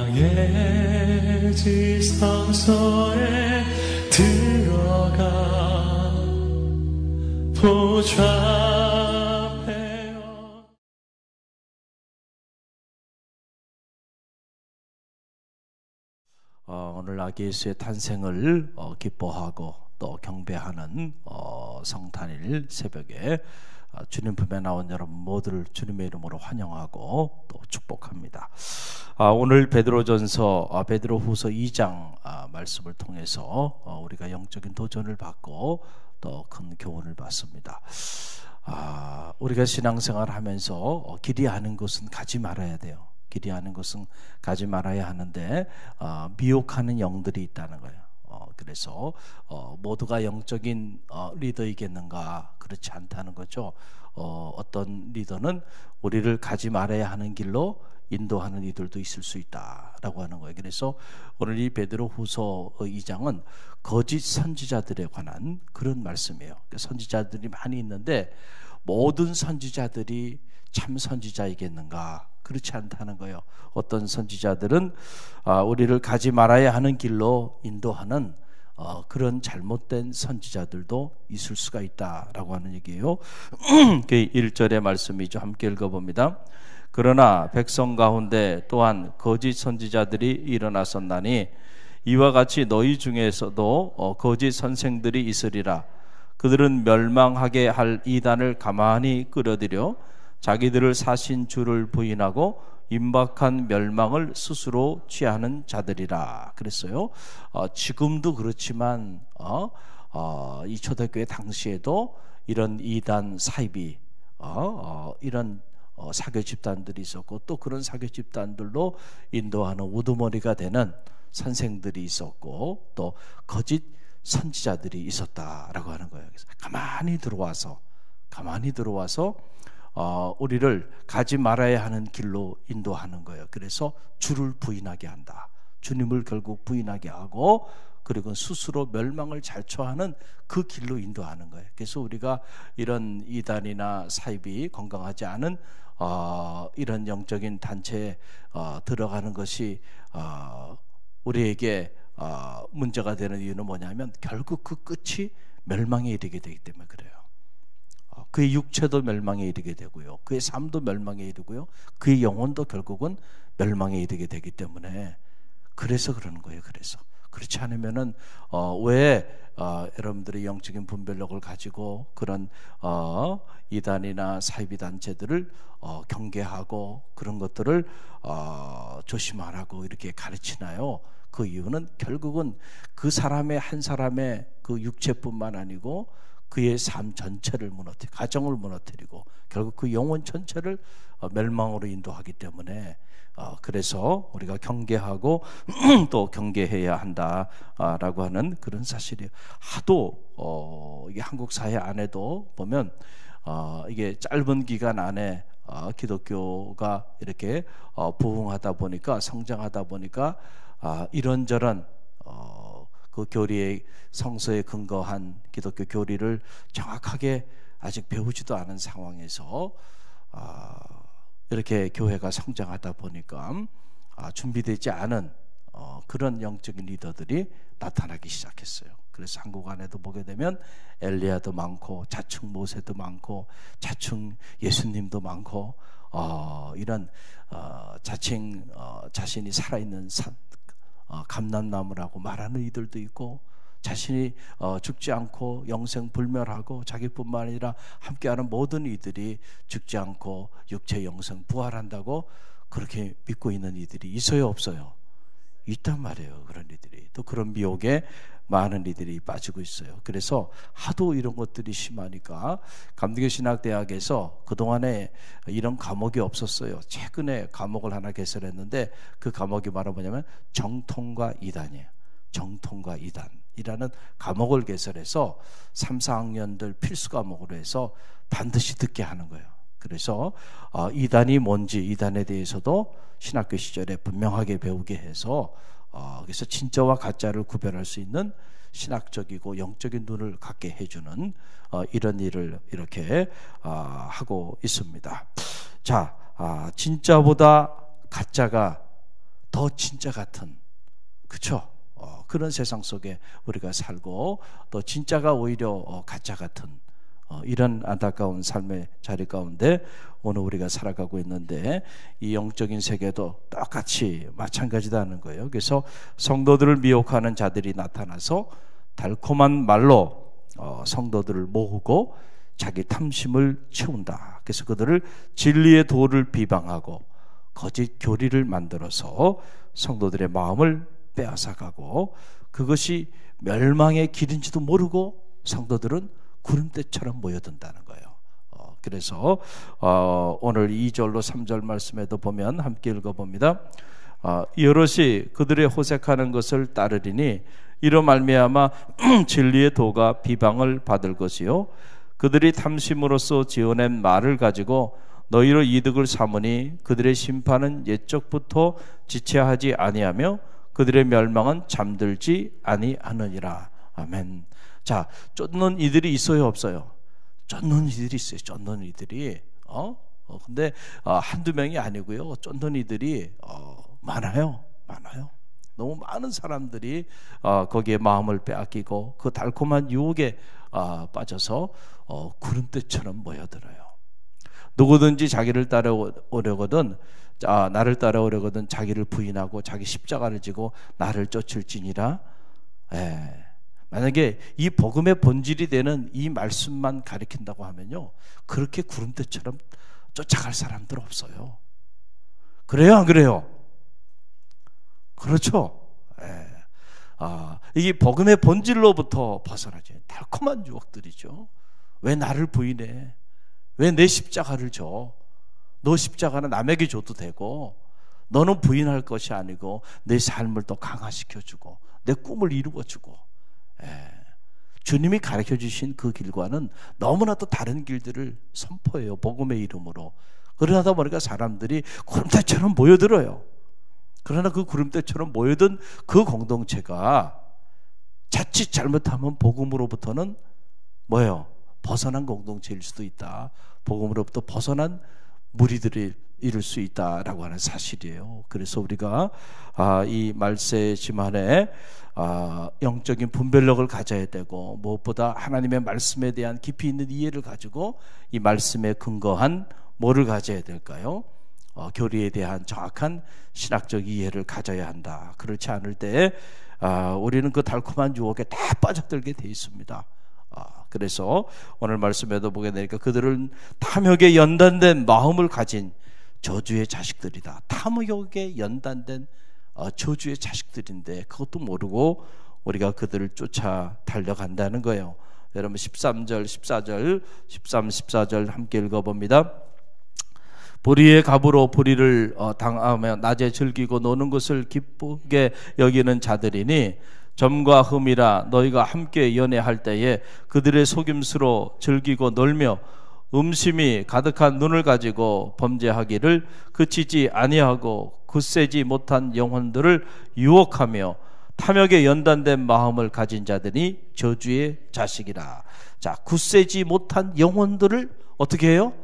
왕의 지성소에 들어가 보좌하며 오늘 아기 예수의 탄생을 기뻐하고 또 경배하는 성탄일 새벽에 주님 품에 나온 여러분 모두를 주님의 이름으로 환영하고 또 축복합니다. 오늘 베드로전서 베드로후서 2장 말씀을 통해서 우리가 영적인 도전을 받고 또 큰 교훈을 받습니다. 우리가 신앙생활을 하면서 길이하는 곳은 가지 말아야 돼요. 길이하는 곳은 가지 말아야 하는데 미혹하는 영들이 있다는 거예요. 그래서 모두가 영적인 리더이겠는가? 그렇지 않다는 거죠. 어떤 리더는 우리를 가지 말아야 하는 길로 인도하는 이들도 있을 수 있다라고 하는 거예요. 그래서 오늘 이 베드로후서 2장은 거짓 선지자들에 관한 그런 말씀이에요. 선지자들이 많이 있는데 모든 선지자들이 참 선지자이겠는가? 그렇지 않다는 거예요. 어떤 선지자들은 우리를 가지 말아야 하는 길로 인도하는 그런 잘못된 선지자들도 있을 수가 있다라고 하는 얘기예요. 그 1절의 말씀이죠. 함께 읽어봅니다. 그러나 백성 가운데 또한 거짓 선지자들이 일어났었나니 이와 같이 너희 중에서도 거짓 선생들이 있으리라. 그들은 멸망하게 할 이단을 가만히 끌어들여 자기들을 사신 주를 부인하고 임박한 멸망을 스스로 취하는 자들이라 그랬어요. 지금도 그렇지만 이 초대교회 당시에도 이런 이단 사입이 이런 사교 집단들이 있었고 또 그런 사교 집단들로 인도하는 우두머리가 되는 선생들이 있었고 또 거짓 선지자들이 있었다라고 하는 거예요. 그래서 가만히 들어와서 우리를 가지 말아야 하는 길로 인도하는 거예요. 그래서 주를 부인하게 한다. 주님을 결국 부인하게 하고 그리고 스스로 멸망을 자초하는 그 길로 인도하는 거예요. 그래서 우리가 이런 이단이나 사입이 건강하지 않은 이런 영적인 단체에 들어가는 것이 우리에게 문제가 되는 이유는 뭐냐면 결국 그 끝이 멸망에 이르게 되기 때문에 그래요. 그의 육체도 멸망에 이르게 되고요. 그의 삶도 멸망에 이르고요. 그의 영혼도 결국은 멸망에 이르게 되기 때문에 그래서 그러는 거예요. 그래서 그렇지 않으면은 왜 여러분들이 영적인 분별력을 가지고 그런 이단이나 사이비 단체들을 경계하고 그런 것들을 조심하라고 이렇게 가르치나요? 그 이유는 결국은 그 사람의 한 사람의 그 육체뿐만 아니고 그의 삶 전체를 무너뜨리고 가정을 무너뜨리고 결국 그 영혼 전체를 멸망으로 인도하기 때문에 그래서 우리가 경계하고 또 경계해야 한다라고 하는 그런 사실이에요. 하도 이게 한국 사회 안에도 보면 이게 짧은 기간 안에 기독교가 이렇게 부흥하다 보니까 성장하다 보니까 이런저런 그 교리의 성서에 근거한 기독교 교리를 정확하게 아직 배우지도 않은 상황에서 이렇게 교회가 성장하다 보니까 준비되지 않은 그런 영적인 리더들이 나타나기 시작했어요. 그래서 한국 안에도 보게 되면 엘리야도 많고 자충 모세도 많고 자충 예수님도 많고 이런 자칭 자신이 살아있는 감람나무라고 말하는 이들도 있고 자신이 죽지 않고 영생불멸하고 자기뿐만 아니라 함께하는 모든 이들이 죽지 않고 육체 영생 부활한다고 그렇게 믿고 있는 이들이 있어요 없어요? 있단 말이에요. 그런 이들이 또 그런 미혹에 많은 이들이 빠지고 있어요. 그래서 하도 이런 것들이 심하니까 감리교신학대학에서 그동안에 이런 과목이 없었어요. 최근에 과목을 하나 개설했는데 그 과목이 바로 뭐냐면 정통과 이단이에요. 정통과 이단이라는 과목을 개설해서 3, 4학년들 필수 과목으로 해서 반드시 듣게 하는 거예요. 그래서 이단이 뭔지 이단에 대해서도 신학교 시절에 분명하게 배우게 해서 그래서 진짜와 가짜를 구별할 수 있는 신학적이고 영적인 눈을 갖게 해주는 이런 일을 이렇게 하고 있습니다. 자, 진짜보다 가짜가 더 진짜 같은, 그렇죠? 그런 세상 속에 우리가 살고, 또 진짜가 오히려 가짜 같은 이런 안타까운 삶의 자리 가운데 오늘 우리가 살아가고 있는데, 이 영적인 세계도 똑같이 마찬가지다는 거예요. 그래서 성도들을 미혹하는 자들이 나타나서 달콤한 말로 성도들을 모으고 자기 탐심을 채운다. 그래서 그들을 진리의 도를 비방하고 거짓 교리를 만들어서 성도들의 마음을 빼앗아가고, 그것이 멸망의 길인지도 모르고 성도들은 구름대처럼 모여든다는 거예요. 그래서 오늘 2절로 3절 말씀에도 보면 함께 읽어봅니다. 여럿이 그들의 호색하는 것을 따르리니 이로 말미암아 진리의 도가 비방을 받을 것이요, 그들이 탐심으로써 지어낸 말을 가지고 너희로 이득을 삼으니 그들의 심판은 옛적부터 지체하지 아니하며 그들의 멸망은 잠들지 아니하느니라. 아멘. 자, 쫓는 이들이 있어요, 없어요? 쫓는 이들이 있어요. 쫓는 이들이 근데 한두 명이 아니고요. 쫓는 이들이 많아요. 너무 많은 사람들이 거기에 마음을 빼앗기고 그 달콤한 유혹에 빠져서 구름대처럼 모여들어요. 누구든지 자기를 따라오려거든, 나를 따라오려거든 자기를 부인하고 자기 십자가를 지고 나를 쫓을지니라. 만약에 이 복음의 본질이 되는 이 말씀만 가리킨다고 하면요, 그렇게 구름대처럼 쫓아갈 사람들 없어요. 그래요, 안 그래요? 그렇죠. 이게 복음의 본질로부터 벗어나죠. 달콤한 유혹들이죠. 왜 나를 부인해? 왜 내 십자가를 줘? 너 십자가는 남에게 줘도 되고, 너는 부인할 것이 아니고 내 삶을 더 강화시켜주고 내 꿈을 이루어주고, 주님이 가르쳐 주신 그 길과는 너무나도 다른 길들을 선포해요, 복음의 이름으로. 그러다 보니까 사람들이 구름대처럼 모여들어요. 그러나 그 구름대처럼 모여든 그 공동체가 자칫 잘못하면 복음으로부터는 뭐예요? 벗어난 공동체일 수도 있다. 복음으로부터 벗어난 무리들이 이룰 수 있다라고 하는 사실이에요. 그래서 우리가 이 말세 지만에 영적인 분별력을 가져야 되고, 무엇보다 하나님의 말씀에 대한 깊이 있는 이해를 가지고 이 말씀에 근거한 뭐를 가져야 될까요? 교리에 대한 정확한 신학적 이해를 가져야 한다. 그렇지 않을 때 우리는 그 달콤한 유혹에 다 빠져들게 돼 있습니다. 그래서 오늘 말씀에도 보게 되니까 그들은 탐욕에 연단된 마음을 가진 저주의 자식들이다. 탐욕에 연단된 저주의 자식들인데 그것도 모르고 우리가 그들을 쫓아 달려간다는 거예요. 여러분 13절, 14절, 13, 14절 함께 읽어봅니다. 보리의 갑으로 보리를 당하며 낮에 즐기고 노는 것을 기쁘게 여기는 자들이니 점과 흠이라 너희가 함께 연애할 때에 그들의 속임수로 즐기고 놀며 음심이 가득한 눈을 가지고 범죄하기를 그치지 아니하고 굳세지 못한 영혼들을 유혹하며 탐욕에 연단된 마음을 가진 자들이 저주의 자식이라. 자, 굳세지 못한 영혼들을 어떻게 해요?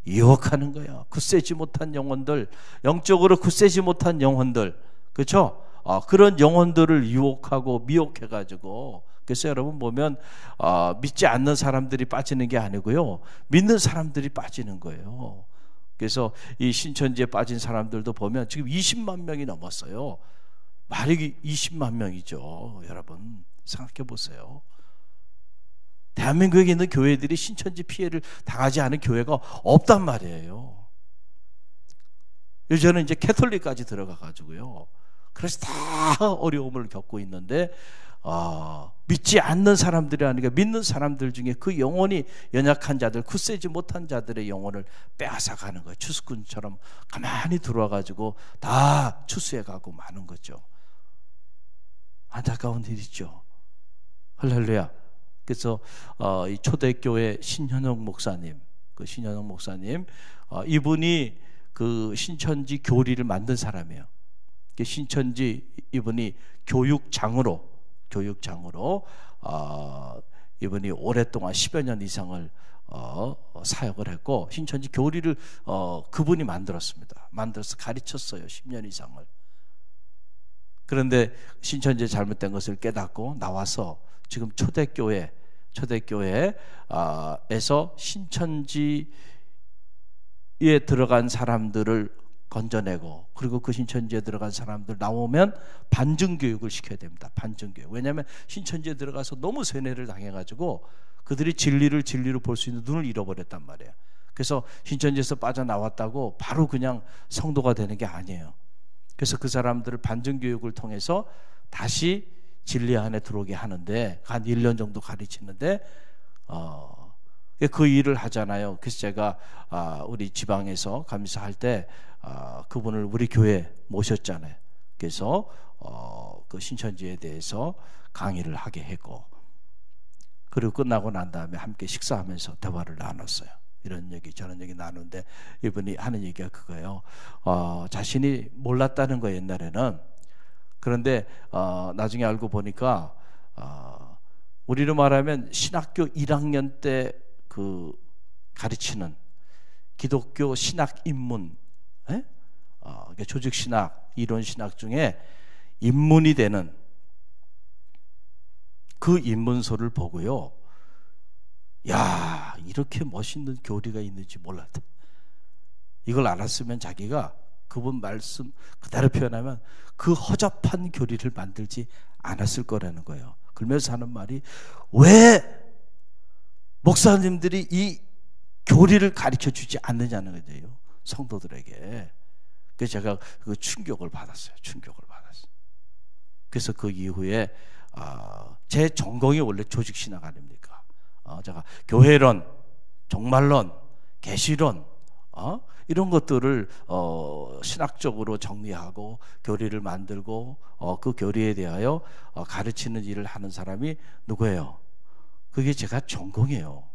유혹하는 거예요. 굳세지 못한 영혼들, 영적으로 굳세지 못한 영혼들, 그렇죠? 그런 영혼들을 유혹하고 미혹해가지고, 그래서 여러분 보면 믿지 않는 사람들이 빠지는 게 아니고요, 믿는 사람들이 빠지는 거예요. 그래서 이 신천지에 빠진 사람들도 보면 지금 20만 명이 넘었어요. 말이 20만 명이죠. 여러분 생각해 보세요. 대한민국에 있는 교회들이 신천지 피해를 당하지 않은 교회가 없단 말이에요. 요즘은 이제 캐톨릭까지 들어가가지고요. 그래서 다 어려움을 겪고 있는데 믿지 않는 사람들이 아니라 믿는 사람들 중에 그 영혼이 연약한 자들, 굳세지 못한 자들의 영혼을 빼앗아가는 거예요. 추수꾼처럼 가만히 들어와가지고 다 추수해가고 마는 거죠. 안타까운 일이죠. 할렐루야. 그래서 이 초대교회 신현영 목사님, 이분이 그 신천지 교리를 만든 사람이에요. 신천지 이분이 교육장으로 이분이 오랫동안 10여 년 이상을 사역을 했고, 신천지 교리를 그분이 만들었습니다. 만들어서 가르쳤어요. 10년 이상을. 그런데 신천지에 잘못된 것을 깨닫고 나와서 지금 초대교회에서 신천지에 들어간 사람들을 건져내고, 그리고 그 신천지에 들어간 사람들 나오면 반증교육을 시켜야 됩니다. 반증교육. 왜냐하면 신천지에 들어가서 너무 세뇌를 당해가지고 그들이 진리로 볼 수 있는 눈을 잃어버렸단 말이에요. 그래서 신천지에서 빠져나왔다고 바로 그냥 성도가 되는 게 아니에요. 그래서 그 사람들을 반증교육을 통해서 다시 진리 안에 들어오게 하는데, 한 1년 정도 가르치는데 그 일을 하잖아요. 그래서 제가 우리 지방에서 감사할 때 그분을 우리 교회에 모셨잖아요. 그래서 그 신천지에 대해서 강의를 하게 했고, 그리고 끝나고 난 다음에 함께 식사하면서 대화를 나눴어요. 이런 얘기 저런 얘기 나누는데 이분이 하는 얘기가 그거예요. 자신이 몰랐다는 거예요, 옛날에는. 그런데 나중에 알고 보니까 우리로 말하면 신학교 1학년 때 그 가르치는 기독교 신학 입문, 조직 신학, 이론 신학 중에 입문이 되는 그 입문서를 보고요, 야, 이렇게 멋있는 교리가 있는지 몰랐다. 이걸 알았으면 자기가 그분 말씀 그대로 표현하면 그 허접한 교리를 만들지 않았을 거라는 거예요. 그러면서 하는 말이, 왜 목사님들이 이 교리를 가르쳐 주지 않느냐는 거죠, 성도들에게. 그래서 제가 그 충격을 받았어요. 그래서 그 이후에 제 전공이 원래 조직신학 아닙니까? 제가 교회론, 종말론, 계시론, 이런 것들을 신학적으로 정리하고 교리를 만들고 그 교리에 대하여 가르치는 일을 하는 사람이 누구예요? 그게 제가 전공이에요.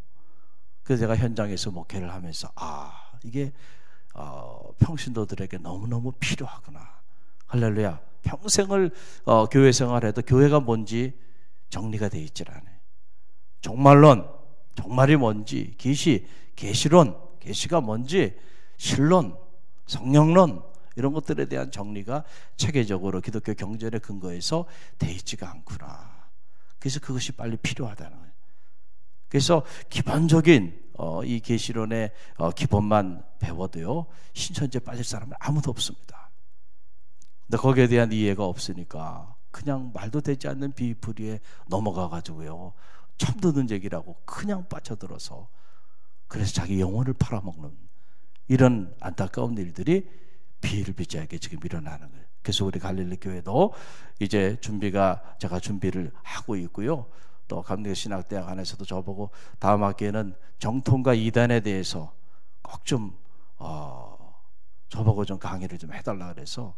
그래서 제가 현장에서 목회를 하면서 이게 평신도들에게 너무너무 필요하구나. 할렐루야. 평생을 교회 생활해도 교회가 뭔지 정리가 돼 있질 않아요. 종말론, 종말이 뭔지, 계시론, 계시가 뭔지, 신론, 성령론, 이런 것들에 대한 정리가 체계적으로 기독교 경전의 근거에서 돼 있지가 않구나. 그래서 그것이 빨리 필요하다는 거예요. 그래서 기본적인 이 계시론의 기본만 배워도요, 신천지에 빠질 사람은 아무도 없습니다. 근데 거기에 대한 이해가 없으니까 그냥 말도 되지 않는 비풀이에 넘어가가지고요, 처음 듣는 얘기라고 그냥 빠져들어서, 그래서 자기 영혼을 팔아먹는 이런 안타까운 일들이 비일비재하게 지금 일어나는 거예요. 그래서 우리 갈릴리 교회도 이제 제가 준비를 하고 있고요. 또 감리교신학대학 안에서도 저보고 다음 학기에는 정통과 이단에 대해서 꼭 좀 저보고 좀 강의를 좀 해달라 그래서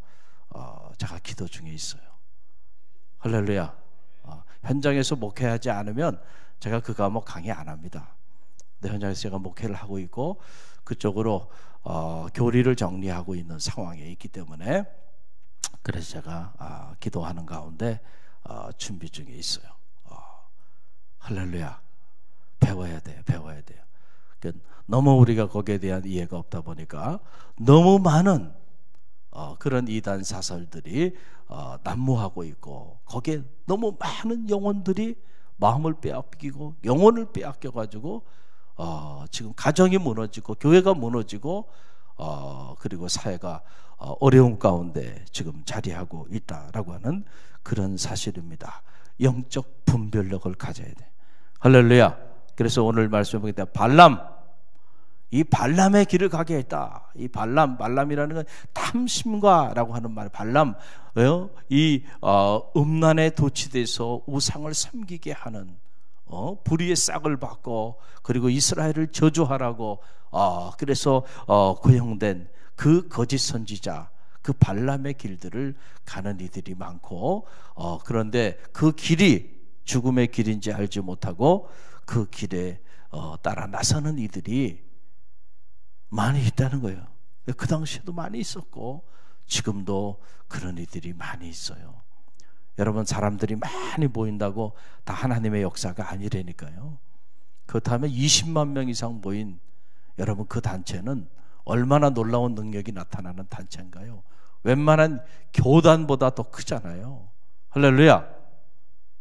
제가 기도 중에 있어요. 할렐루야. 현장에서 목회하지 않으면 제가 그 과목 강의 안 합니다. 근데 현장에서 제가 목회를 하고 있고 그쪽으로 교리를 정리하고 있는 상황에 있기 때문에, 그래서 제가 기도하는 가운데 준비 중에 있어요. 할렐루야. 배워야 돼요. 그러니까 너무 우리가 거기에 대한 이해가 없다 보니까 너무 많은 그런 이단 사설들이 난무하고 있고, 거기에 너무 많은 영혼들이 마음을 빼앗기고 영혼을 빼앗겨가지고 지금 가정이 무너지고 교회가 무너지고 그리고 사회가 어려움 가운데 지금 자리하고 있다라고 하는 그런 사실입니다. 영적 분별력을 가져야 돼. 할렐루야. 그래서 오늘 말씀을 보게 되면 이 발람의 길을 가게 했다. 이 발람이라는 건 탐심과라고 하는 말. 발람, 이 음란에 도취돼서 우상을 섬기게 하는 불의의 싹을 받고, 그리고 이스라엘을 저주하라고 그래서 고용된 그 거짓 선지자, 그 발람의 길들을 가는 이들이 많고, 그런데 그 길이 죽음의 길인지 알지 못하고 그 길에 따라 나서는 이들이 많이 있다는 거예요. 그 당시에도 많이 있었고 지금도 그런 이들이 많이 있어요. 여러분, 사람들이 많이 모인다고 다 하나님의 역사가 아니라니까요. 그렇다면 20만 명 이상 모인 여러분 그 단체는 얼마나 놀라운 능력이 나타나는 단체인가요? 웬만한 교단보다 더 크잖아요. 할렐루야.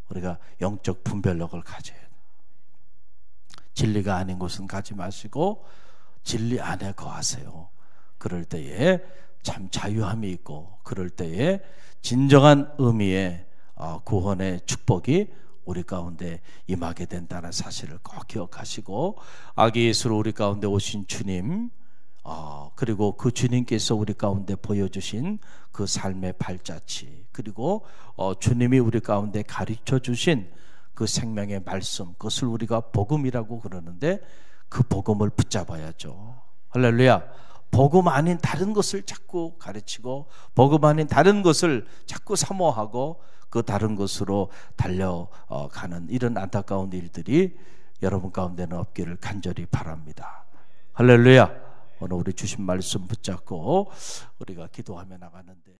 우리가 영적 분별력을 가져야 돼요. 진리가 아닌 곳은 가지 마시고 진리 안에 거하세요. 그럴 때에 참 자유함이 있고, 그럴 때에 진정한 의미의 구원의 축복이 우리 가운데 임하게 된다는 사실을 꼭 기억하시고, 아기 예수로 우리 가운데 오신 주님, 그리고 그 주님께서 우리 가운데 보여주신 그 삶의 발자취, 그리고 주님이 우리 가운데 가르쳐 주신 그 생명의 말씀, 그것을 우리가 복음이라고 그러는데 그 복음을 붙잡아야죠. 할렐루야. 복음 아닌 다른 것을 자꾸 가르치고 복음 아닌 다른 것을 자꾸 사모하고 그 다른 것으로 달려가는 이런 안타까운 일들이 여러분 가운데는 없기를 간절히 바랍니다. 할렐루야. 오늘 우리 주신 말씀 붙잡고 우리가 기도하며 나가는데